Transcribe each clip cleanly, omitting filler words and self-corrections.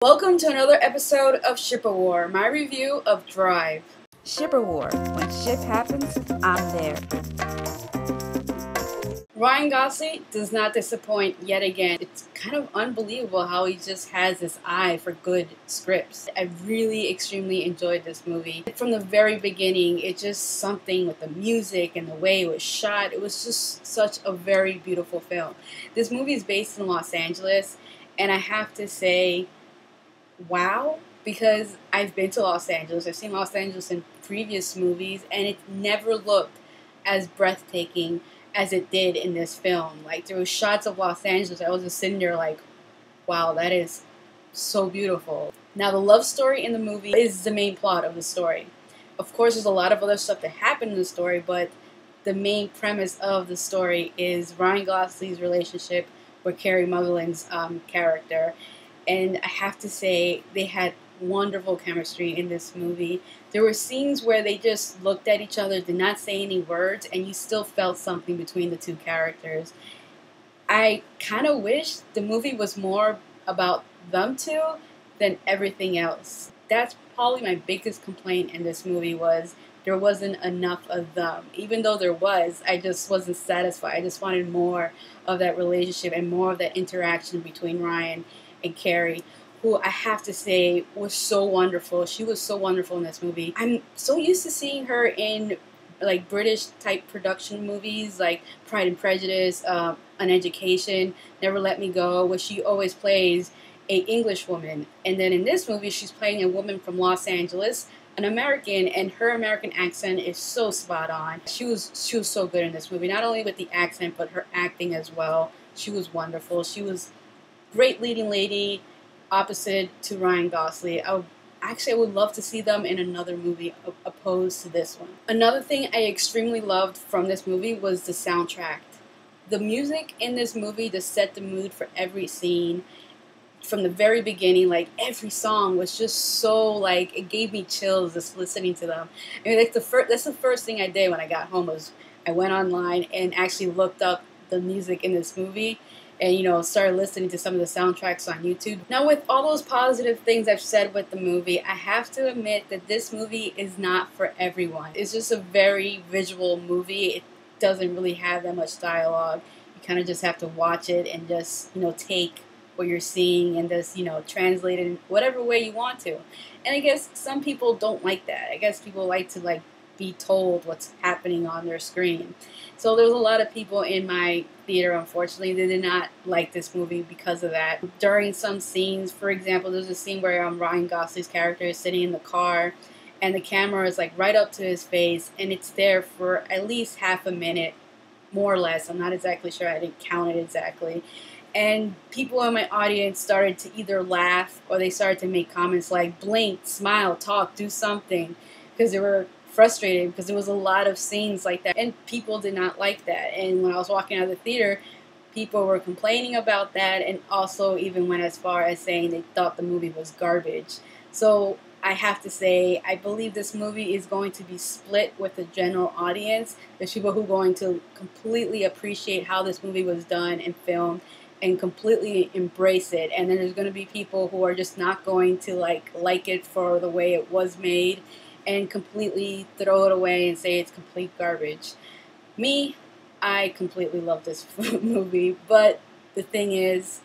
Welcome to another episode of Ship of War, my review of Drive. Ship of War. When ship happens, I'm there. Ryan Gosling does not disappoint yet again. It's kind of unbelievable how he just has this eye for good scripts. I really extremely enjoyed this movie. From the very beginning, it's just something with the music and the way it was shot. It was just such a very beautiful film. This movie is based in Los Angeles, and I have to say, wow, because I've been to Los Angeles. I've seen Los Angeles in previous movies, and it never looked as breathtaking as it did in this film. Like, there was shots of Los Angeles. I was just sitting there like, wow, that is so beautiful. Now, the love story in the movie is the main plot of the story. Of course, there's a lot of other stuff that happened in the story, but the main premise of the story is Ryan Gosling's relationship with Carey Mulligan's character. And I have to say, they had wonderful chemistry in this movie. There were scenes where they just looked at each other, did not say any words, and you still felt something between the two characters. I kind of wish the movie was more about them two than everything else. That's probably my biggest complaint in this movie, was there wasn't enough of them. Even though there was, I just wasn't satisfied. I just wanted more of that relationship and more of that interaction between Ryan and Carey, who I have to say was so wonderful. She was so wonderful in this movie. I'm so used to seeing her in like British type production movies like Pride and Prejudice, An Education, Never Let Me Go, where she always plays a English woman. And then in this movie, she's playing a woman from Los Angeles, an American, and her American accent is so spot on. She was so good in this movie, not only with the accent, but her acting as well. She was wonderful. She was great leading lady, opposite to Ryan Gosling. I would love to see them in another movie opposed to this one. Another thing I extremely loved from this movie was the soundtrack. The music in this movie just set the mood for every scene. From the very beginning, like, every song was just so, like, it gave me chills just listening to them. I mean, like, that's the first thing I did when I got home, was I went online and actually looked up the music in this movie, and, you know, started listening to some of the soundtracks on YouTube. Now, with all those positive things I've said with the movie, I have to admit that this movie is not for everyone. It's just a very visual movie. It doesn't really have that much dialogue. You kind of just have to watch it and just, you know, take what you're seeing and just, you know, translate it in whatever way you want to. And I guess some people don't like that. I guess people like to, like, be told what's happening on their screen. So there was a lot of people in my theater, unfortunately, that did not like this movie because of that. During some scenes, for example, there's a scene where Ryan Gosling's character is sitting in the car, and the camera is like right up to his face, and it's there for at least half a minute, more or less. I'm not exactly sure. I didn't count it exactly. And people in my audience started to either laugh or they started to make comments like, blink, smile, talk, do something, because they were frustrated because there was a lot of scenes like that, and people did not like that. And when I was walking out of the theater, people were complaining about that, and also even went as far as saying they thought the movie was garbage. So I have to say, I believe this movie is going to be split with the general audience. There's people who are going to completely appreciate how this movie was done and filmed and completely embrace it, and then there's going to be people who are just not going to like it for the way it was made and completely throw it away and say it's complete garbage. Me, I completely love this movie, but the thing is,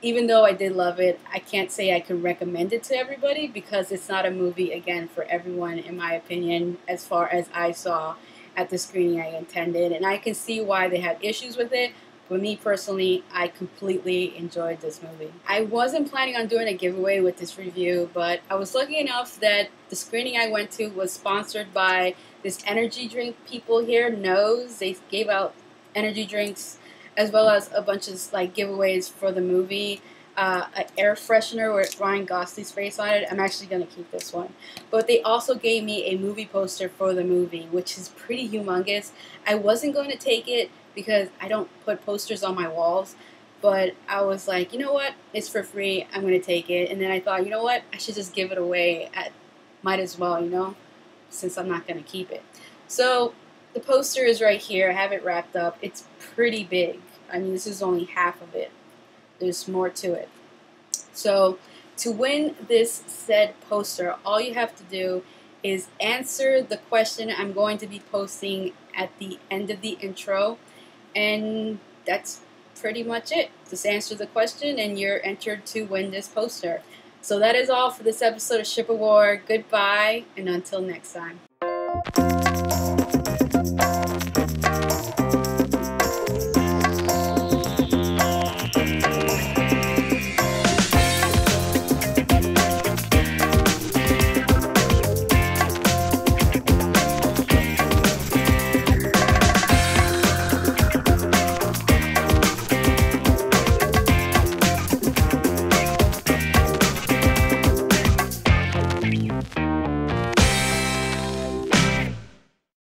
even though I did love it, I can't say I can recommend it to everybody, because it's not a movie, again, for everyone, in my opinion, as far as I saw at the screening I attended. And I can see why they had issues with it. For me personally, I completely enjoyed this movie. I wasn't planning on doing a giveaway with this review, but I was lucky enough that the screening I went to was sponsored by this energy drink people here, Nose. They gave out energy drinks as well as a bunch of like giveaways for the movie. An air freshener with Ryan Gosling's face on it. I'm actually going to keep this one. But they also gave me a movie poster for the movie, which is pretty humongous. I wasn't going to take it because I don't put posters on my walls, but I was like, you know what, it's for free, I'm going to take it. And then I thought, you know what, I should just give it away. Might as well, you know, since I'm not going to keep it. So the poster is right here. I have it wrapped up. It's pretty big. I mean, this is only half of it. There's more to it. So To win this said poster, all you have to do is answer the question I'm going to be posting at the end of the intro, and that's pretty much it. Just answer the question and you're entered to win this poster. So that is all for this episode of Ship of War. Goodbye, and until next time.